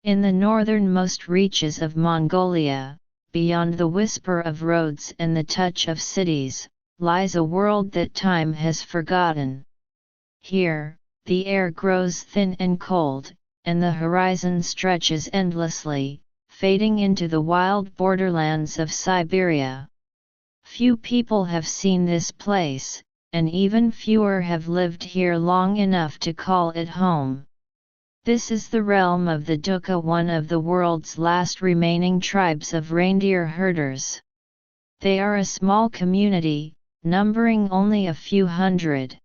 In the northernmost reaches of Mongolia, beyond the whisper of roads and the touch of cities, lies a world that time has forgotten. Here, the air grows thin and cold, and the horizon stretches endlessly, fading into the wild borderlands of Siberia. Few people have seen this place, and even fewer have lived here long enough to call it home. This is the realm of the Dukha, one of the world's last remaining tribes of reindeer herders. They are a small community, numbering only a few hundred.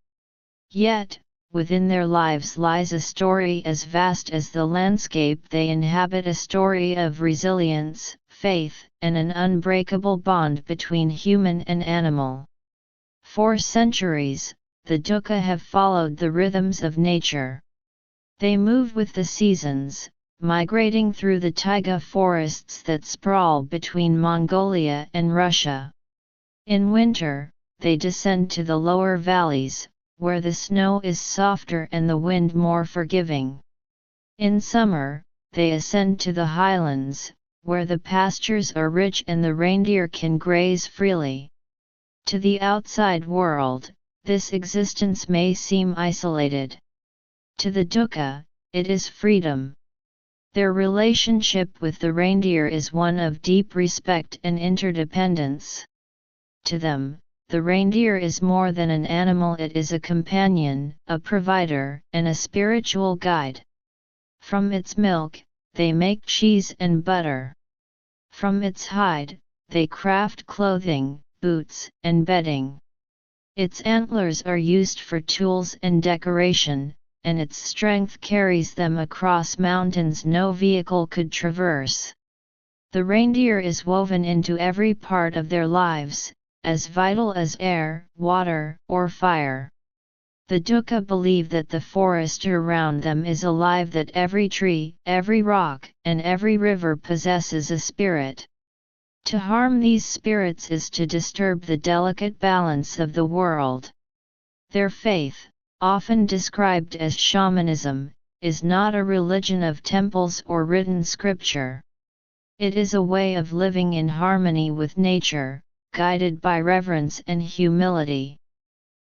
Yet, within their lives lies a story as vast as the landscape they inhabit, a story of resilience, faith, and an unbreakable bond between human and animal. For centuries, the Dukha have followed the rhythms of nature. They move with the seasons, migrating through the Taiga forests that sprawl between Mongolia and Russia. In winter, they descend to the lower valleys, where the snow is softer and the wind more forgiving. In summer, they ascend to the highlands, where the pastures are rich and the reindeer can graze freely. To the outside world, this existence may seem isolated. To the Dukha, it is freedom. Their relationship with the reindeer is one of deep respect and interdependence. To them, the reindeer is more than an animal, it is a companion, a provider, and a spiritual guide. From its milk, they make cheese and butter. From its hide, they craft clothing, boots, and bedding. Its antlers are used for tools and decoration, and its strength carries them across mountains no vehicle could traverse. The reindeer is woven into every part of their lives, as vital as air, water, or fire. The Dukha believe that the forest around them is alive, that every tree, every rock, and every river possesses a spirit. To harm these spirits is to disturb the delicate balance of the world. Their faith, often described as shamanism, is not a religion of temples or written scripture. It is a way of living in harmony with nature, guided by reverence and humility.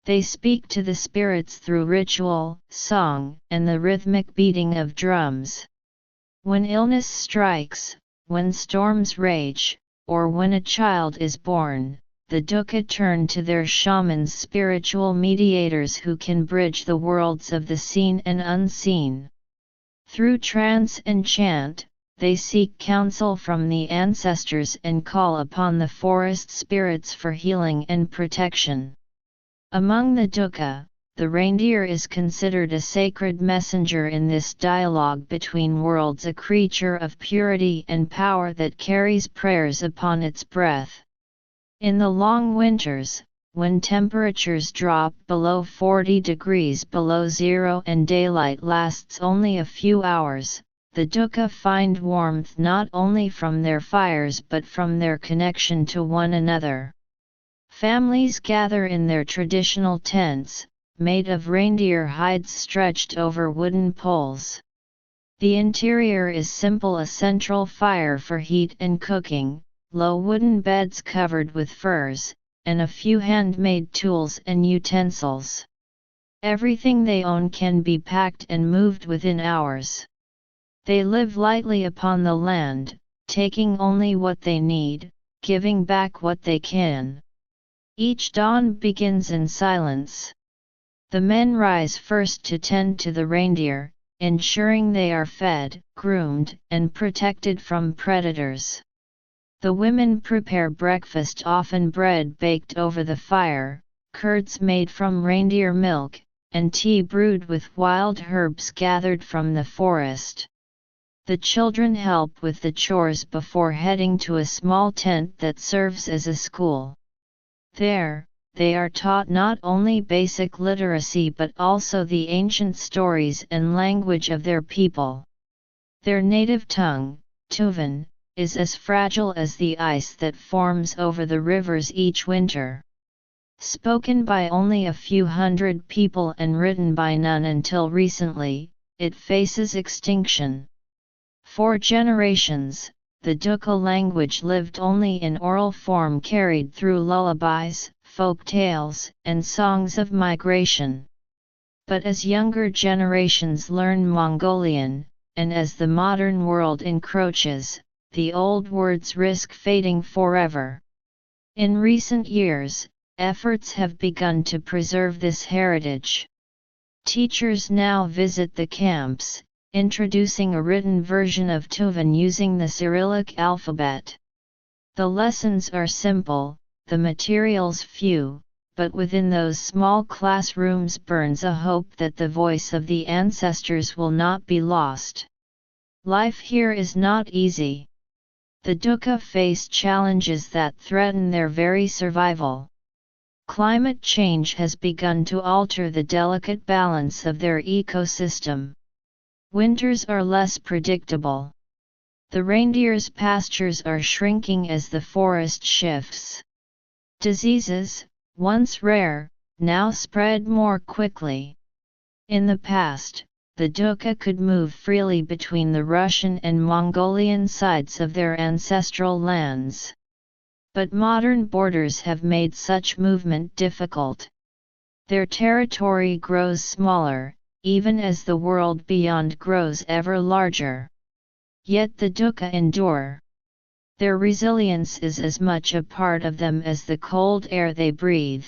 They speak to the spirits through ritual, song, and the rhythmic beating of drums. When illness strikes, when storms rage, or when a child is born, the Dukha turn to their shamans, spiritual mediators who can bridge the worlds of the seen and unseen. Through trance and chant, they seek counsel from the ancestors and call upon the forest spirits for healing and protection. Among the Dukha, the reindeer is considered a sacred messenger in this dialogue between worlds, a creature of purity and power that carries prayers upon its breath. In the long winters, when temperatures drop below 40 degrees below zero and daylight lasts only a few hours, the Dukha find warmth not only from their fires but from their connection to one another. Families gather in their traditional tents, made of reindeer hides stretched over wooden poles. The interior is simple: a central fire for heat and cooking, low wooden beds covered with furs, and a few handmade tools and utensils. Everything they own can be packed and moved within hours. They live lightly upon the land, taking only what they need, giving back what they can. Each dawn begins in silence. The men rise first to tend to the reindeer, ensuring they are fed, groomed, and protected from predators. The women prepare breakfast, often bread baked over the fire, curds made from reindeer milk, and tea brewed with wild herbs gathered from the forest. The children help with the chores before heading to a small tent that serves as a school. There, they are taught not only basic literacy but also the ancient stories and language of their people. Their native tongue, Tuvan, is as fragile as the ice that forms over the rivers each winter. Spoken by only a few hundred people and written by none until recently, it faces extinction. For generations, the Dukha language lived only in oral form carried through lullabies, folk tales, and songs of migration. But as younger generations learn Mongolian, and as the modern world encroaches, the old words risk fading forever. In recent years, efforts have begun to preserve this heritage. Teachers now visit the camps, introducing a written version of Tuvan using the Cyrillic alphabet. The lessons are simple, the materials few, but within those small classrooms burns a hope that the voice of the ancestors will not be lost. Life here is not easy. The Dukha face challenges that threaten their very survival. Climate change has begun to alter the delicate balance of their ecosystem. Winters are less predictable. The reindeer's pastures are shrinking as the forest shifts. Diseases, once rare, now spread more quickly. In the past, the Dukha could move freely between the Russian and Mongolian sides of their ancestral lands. But modern borders have made such movement difficult. Their territory grows smaller, even as the world beyond grows ever larger. Yet the Dukha endure. Their resilience is as much a part of them as the cold air they breathe.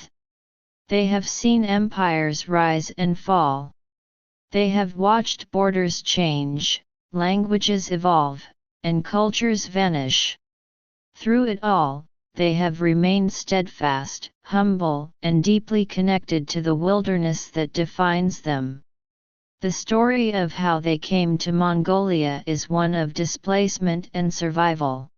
They have seen empires rise and fall. They have watched borders change, languages evolve, and cultures vanish. Through it all, they have remained steadfast, humble, and deeply connected to the wilderness that defines them. The story of how they came to Mongolia is one of displacement and survival.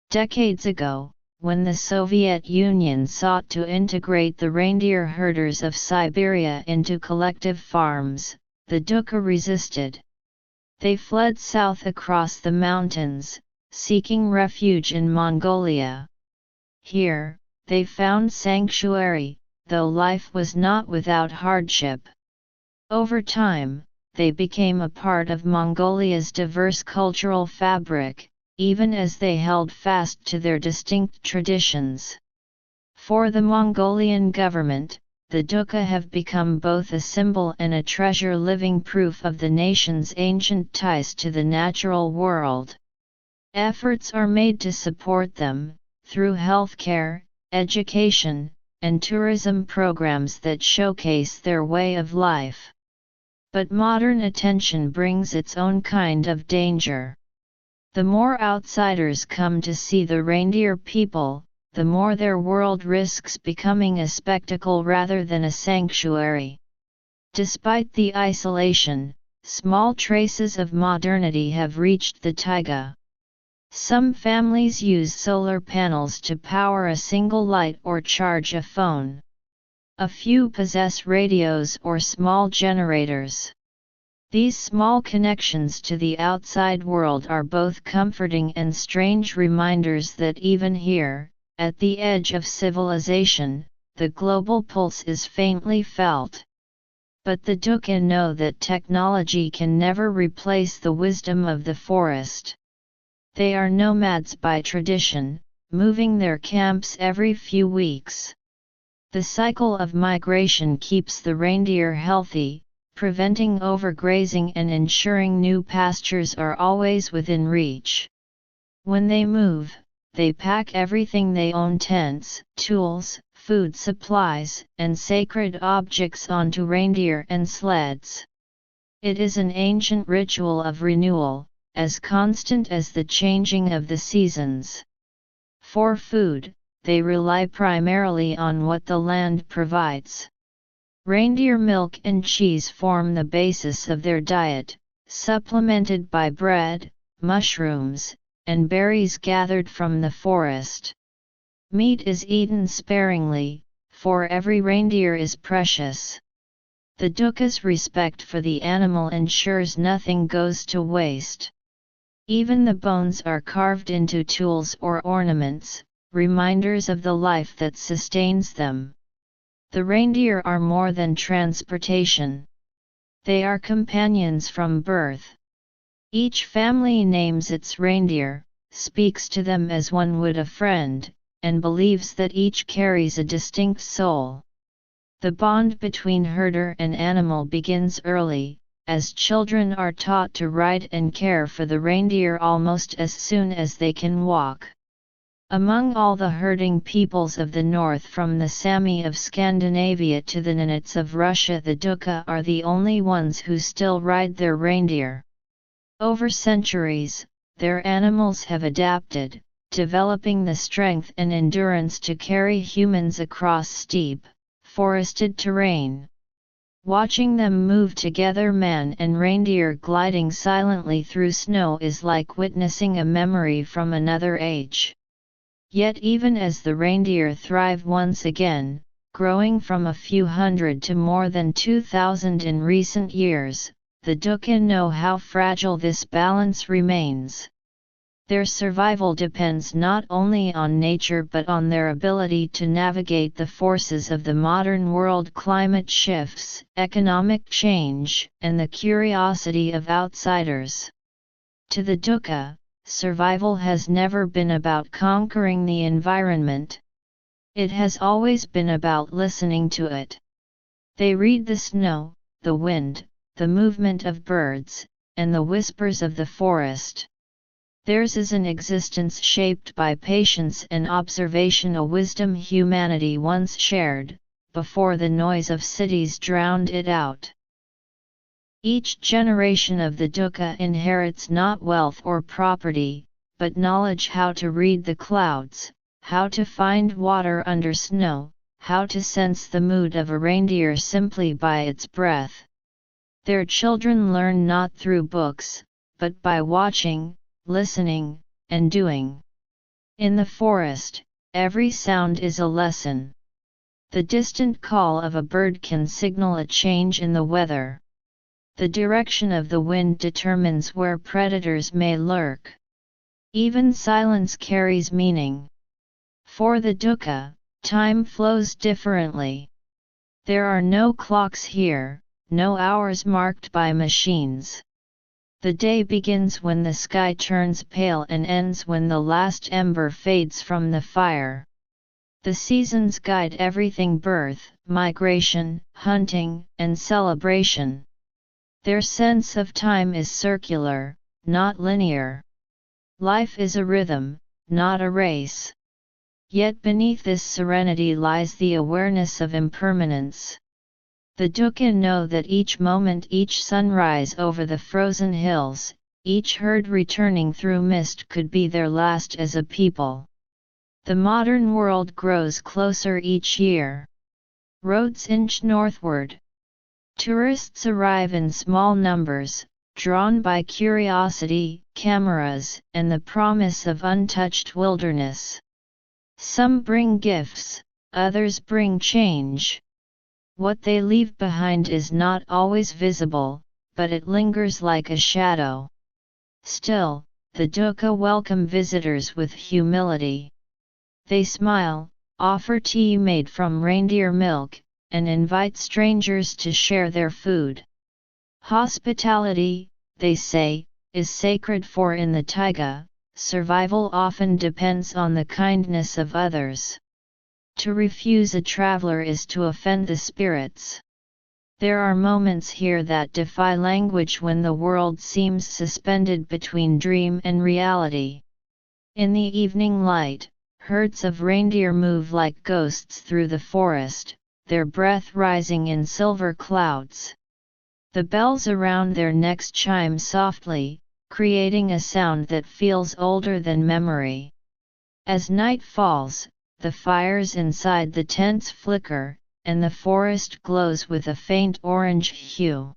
Decades ago, when the Soviet Union sought to integrate the reindeer herders of Siberia into collective farms, the Dukha resisted. They fled south across the mountains, seeking refuge in Mongolia. Here, they found sanctuary, though life was not without hardship. Over time, they became a part of Mongolia's diverse cultural fabric, even as they held fast to their distinct traditions. For the Mongolian government, the Dukha have become both a symbol and a treasure, living proof of the nation's ancient ties to the natural world. Efforts are made to support them, through healthcare, education, and tourism programs that showcase their way of life. But modern attention brings its own kind of danger. The more outsiders come to see the reindeer people, the more their world risks becoming a spectacle rather than a sanctuary. Despite the isolation, small traces of modernity have reached the Taiga. Some families use solar panels to power a single light or charge a phone. A few possess radios or small generators. These small connections to the outside world are both comforting and strange reminders that even here, at the edge of civilization, the global pulse is faintly felt. But the Dukha know that technology can never replace the wisdom of the forest. They are nomads by tradition, moving their camps every few weeks. The cycle of migration keeps the reindeer healthy, preventing overgrazing and ensuring new pastures are always within reach. When they move, they pack everything they own: tents, tools, food supplies, and sacred objects onto reindeer and sleds. It is an ancient ritual of renewal, as constant as the changing of the seasons. For food, they rely primarily on what the land provides. Reindeer milk and cheese form the basis of their diet, supplemented by bread, mushrooms, and berries gathered from the forest. Meat is eaten sparingly, for every reindeer is precious. The Dukha's respect for the animal ensures nothing goes to waste. Even the bones are carved into tools or ornaments, reminders of the life that sustains them. The reindeer are more than transportation. They are companions from birth. Each family names its reindeer, speaks to them as one would a friend, and believes that each carries a distinct soul. The bond between herder and animal begins early, as children are taught to ride and care for the reindeer almost as soon as they can walk. Among all the herding peoples of the north, from the Sami of Scandinavia to the Nenets of Russia, the Dukha are the only ones who still ride their reindeer. Over centuries, their animals have adapted, developing the strength and endurance to carry humans across steep, forested terrain. Watching them move together, man and reindeer gliding silently through snow, is like witnessing a memory from another age. Yet even as the reindeer thrive once again, growing from a few hundred to more than 2,000 in recent years, the Dukha know how fragile this balance remains. Their survival depends not only on nature but on their ability to navigate the forces of the modern world: climate shifts, economic change, and the curiosity of outsiders. To the Dukha, survival has never been about conquering the environment. It has always been about listening to it. They read the snow, the wind, the movement of birds, and the whispers of the forest. Theirs is an existence shaped by patience and observation, a wisdom humanity once shared, before the noise of cities drowned it out. Each generation of the Dukha inherits not wealth or property, but knowledge: how to read the clouds, how to find water under snow, how to sense the mood of a reindeer simply by its breath. Their children learn not through books, but by watching, listening, and doing. In the forest, every sound is a lesson. The distant call of a bird can signal a change in the weather. The direction of the wind determines where predators may lurk. Even silence carries meaning. For the Dukha, time flows differently. There are no clocks here, no hours marked by machines. The day begins when the sky turns pale and ends when the last ember fades from the fire. The seasons guide everything: birth, migration, hunting, and celebration. Their sense of time is circular, not linear. Life is a rhythm, not a race. Yet beneath this serenity lies the awareness of impermanence. The Dukha know that each moment, each sunrise over the frozen hills, each herd returning through mist could be their last as a people. The modern world grows closer each year. Roads inch northward. Tourists arrive in small numbers, drawn by curiosity, cameras, and the promise of untouched wilderness. Some bring gifts, others bring change. What they leave behind is not always visible, but it lingers like a shadow. Still, the Dukha welcome visitors with humility. They smile, offer tea made from reindeer milk, and invite strangers to share their food. Hospitality, they say, is sacred, for in the Taiga, survival often depends on the kindness of others. To refuse a traveler is to offend the spirits. There are moments here that defy language, when the world seems suspended between dream and reality. In the evening light, herds of reindeer move like ghosts through the forest, their breath rising in silver clouds. The bells around their necks chime softly, creating a sound that feels older than memory. As night falls, the fires inside the tents flicker, and the forest glows with a faint orange hue.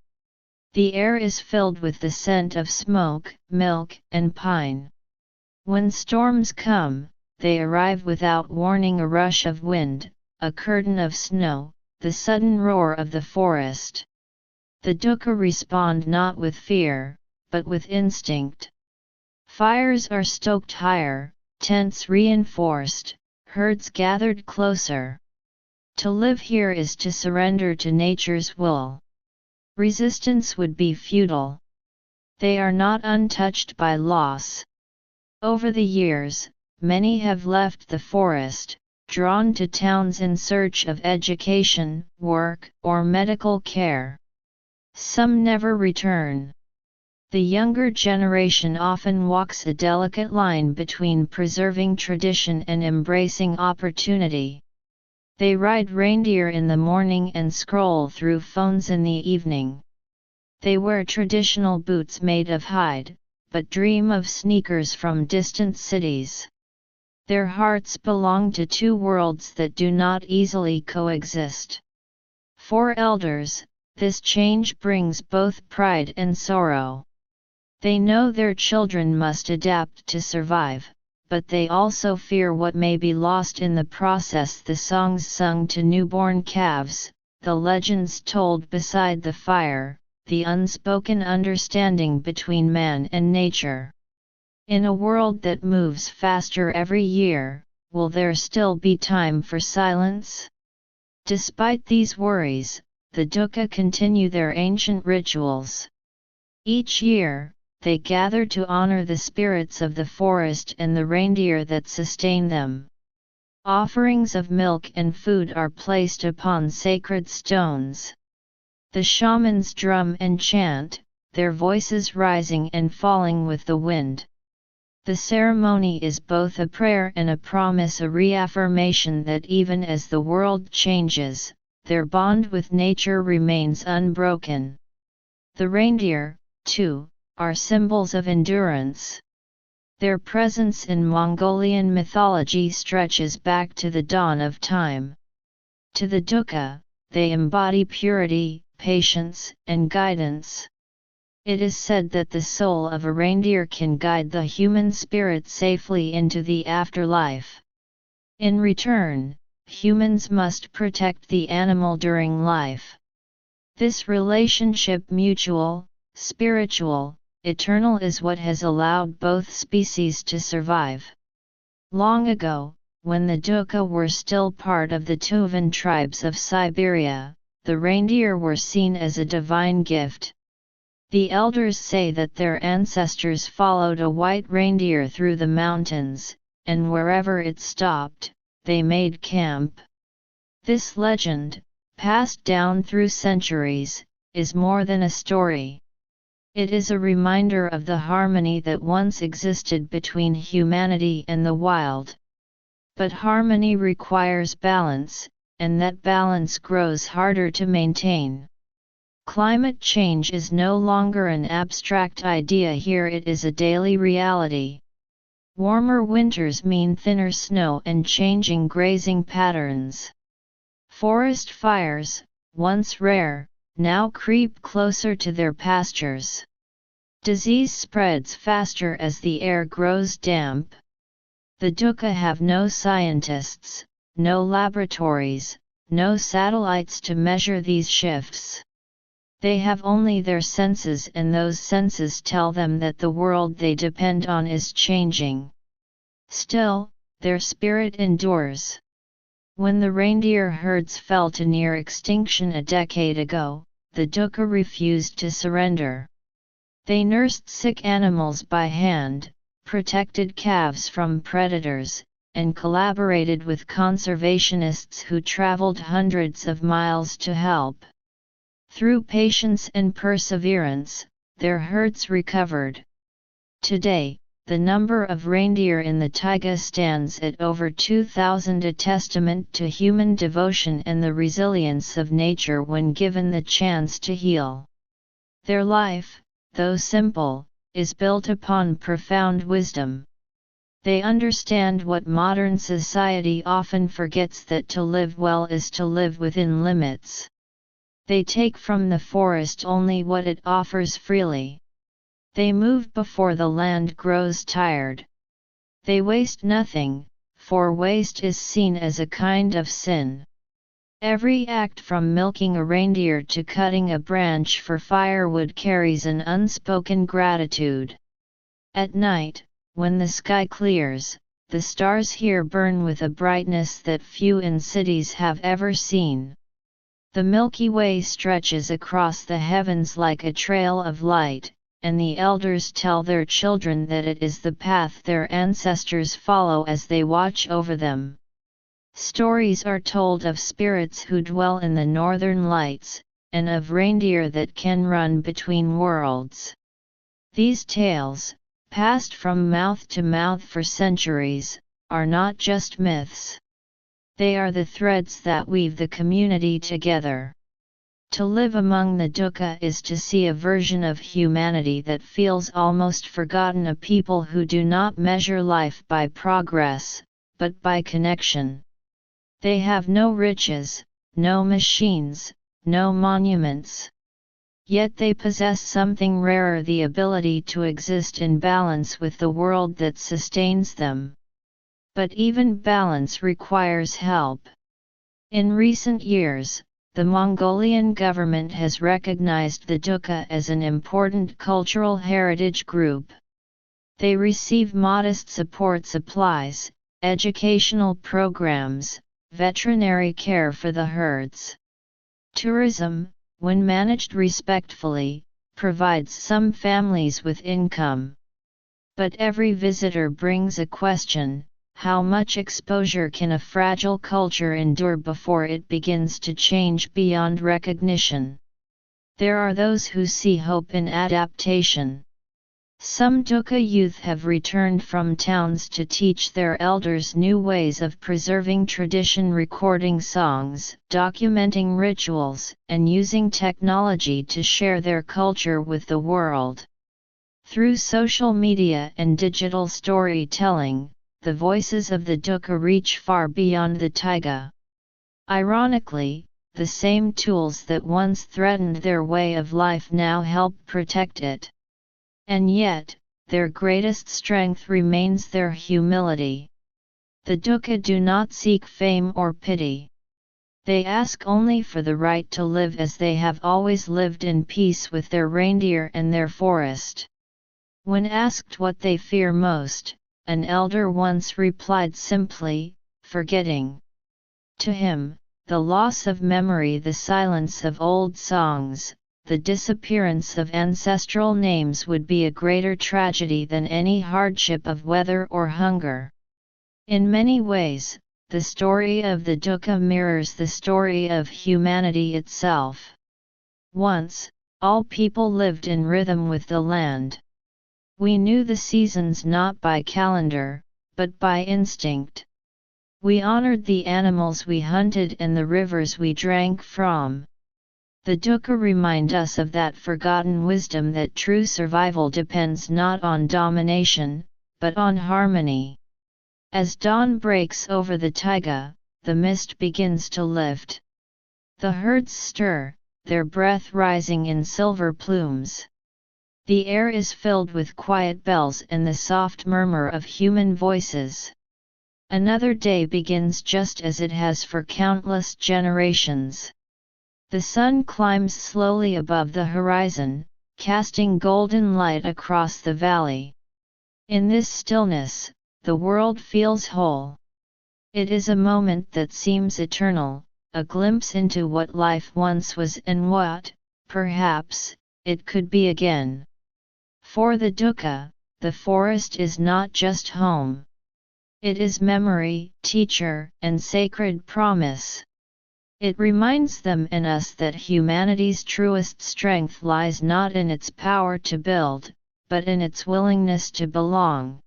The air is filled with the scent of smoke, milk, and pine. When storms come, they arrive without warning: a rush of wind, a curtain of snow, the sudden roar of the forest. The Dukha respond not with fear, but with instinct. Fires are stoked higher, tents reinforced, herds gathered closer. To live here is to surrender to nature's will. Resistance would be futile. They are not untouched by loss. Over the years, many have left the forest, drawn to towns in search of education, work, or medical care. Some never return. The younger generation often walks a delicate line between preserving tradition and embracing opportunity. They ride reindeer in the morning and scroll through phones in the evening. They wear traditional boots made of hide, but dream of sneakers from distant cities. Their hearts belong to two worlds that do not easily coexist. For elders, this change brings both pride and sorrow. They know their children must adapt to survive, but they also fear what may be lost in the process. The songs sung to newborn calves, the legends told beside the fire, the unspoken understanding between man and nature. In a world that moves faster every year, will there still be time for silence? Despite these worries, the Dukha continue their ancient rituals. Each year, they gather to honor the spirits of the forest and the reindeer that sustain them. Offerings of milk and food are placed upon sacred stones. The shamans drum and chant, their voices rising and falling with the wind. The ceremony is both a prayer and a promise, a reaffirmation that even as the world changes, their bond with nature remains unbroken. The reindeer, too, are symbols of endurance. Their presence in Mongolian mythology stretches back to the dawn of time. To the Dukha, they embody purity, patience, and guidance. It is said that the soul of a reindeer can guide the human spirit safely into the afterlife. In return, humans must protect the animal during life. This relationship, mutual, spiritual, eternal, is what has allowed both species to survive. Long ago, when the Dukha were still part of the Tuvan tribes of Siberia, the reindeer were seen as a divine gift. The elders say that their ancestors followed a white reindeer through the mountains, and wherever it stopped, they made camp. This legend, passed down through centuries, is more than a story. It is a reminder of the harmony that once existed between humanity and the wild. But harmony requires balance, and that balance grows harder to maintain. Climate change is no longer an abstract idea here, it is a daily reality. Warmer winters mean thinner snow and changing grazing patterns. Forest fires, once rare, now creep closer to their pastures. Disease spreads faster as the air grows damp. The Dukha have no scientists, no laboratories, no satellites to measure these shifts. They have only their senses, and those senses tell them that the world they depend on is changing. Still, their spirit endures. When the reindeer herds fell to near extinction a decade ago, the Dukha refused to surrender. They nursed sick animals by hand, protected calves from predators, and collaborated with conservationists who traveled hundreds of miles to help. Through patience and perseverance, their herds recovered. Today, the number of reindeer in the Taiga stands at over 2,000, a testament to human devotion and the resilience of nature when given the chance to heal. Their life, though simple, is built upon profound wisdom. They understand what modern society often forgets, that to live well is to live within limits. They take from the forest only what it offers freely. They move before the land grows tired. They waste nothing, for waste is seen as a kind of sin. Every act from milking a reindeer to cutting a branch for firewood carries an unspoken gratitude. At night, when the sky clears, the stars here burn with a brightness that few in cities have ever seen. The Milky Way stretches across the heavens like a trail of light, and the elders tell their children that it is the path their ancestors follow as they watch over them. Stories are told of spirits who dwell in the northern lights, and of reindeer that can run between worlds. These tales, passed from mouth to mouth for centuries, are not just myths. They are the threads that weave the community together. To live among the Dukha is to see a version of humanity that feels almost forgotten, a people who do not measure life by progress, but by connection. They have no riches, no machines, no monuments. Yet they possess something rarer, the ability to exist in balance with the world that sustains them. But even balance requires help. In recent years, the Mongolian government has recognized the Dukha as an important cultural heritage group. They receive modest support supplies, educational programs, veterinary care for the herds. Tourism, when managed respectfully, provides some families with income. But every visitor brings a question: how much exposure can a fragile culture endure before it begins to change beyond recognition? There are those who see hope in adaptation. Some Dukha youth have returned from towns to teach their elders new ways of preserving tradition, recording songs, documenting rituals, and using technology to share their culture with the world. Through social media and digital storytelling, the voices of the Dukha reach far beyond the Taiga. Ironically, the same tools that once threatened their way of life now help protect it. And yet, their greatest strength remains their humility. The Dukha do not seek fame or pity. They ask only for the right to live as they have always lived, in peace with their reindeer and their forest. When asked what they fear most, an elder once replied simply, "Forgetting." To him, the loss of memory, the silence of old songs, the disappearance of ancestral names would be a greater tragedy than any hardship of weather or hunger. In many ways, the story of the Dukha mirrors the story of humanity itself. Once, all people lived in rhythm with the land. We knew the seasons not by calendar, but by instinct. We honored the animals we hunted and the rivers we drank from. The Dukha remind us of that forgotten wisdom, that true survival depends not on domination, but on harmony. As dawn breaks over the Taiga, the mist begins to lift. The herds stir, their breath rising in silver plumes. The air is filled with quiet bells and the soft murmur of human voices. Another day begins just as it has for countless generations. The sun climbs slowly above the horizon, casting golden light across the valley. In this stillness, the world feels whole. It is a moment that seems eternal, a glimpse into what life once was and what, perhaps, it could be again. For the Dukha, the forest is not just home. It is memory, teacher, and sacred promise. It reminds them and us that humanity's truest strength lies not in its power to build, but in its willingness to belong.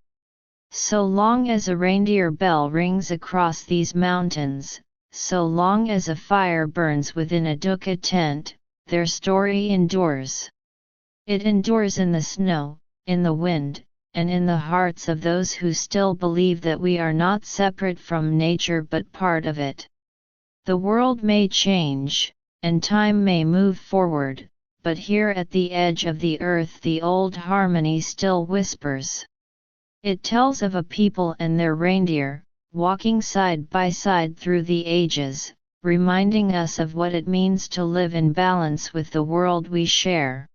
So long as a reindeer bell rings across these mountains, so long as a fire burns within a Dukha tent, their story endures. It endures in the snow, in the wind, and in the hearts of those who still believe that we are not separate from nature but part of it. The world may change, and time may move forward, but here at the edge of the earth the old harmony still whispers. It tells of a people and their reindeer, walking side by side through the ages, reminding us of what it means to live in balance with the world we share.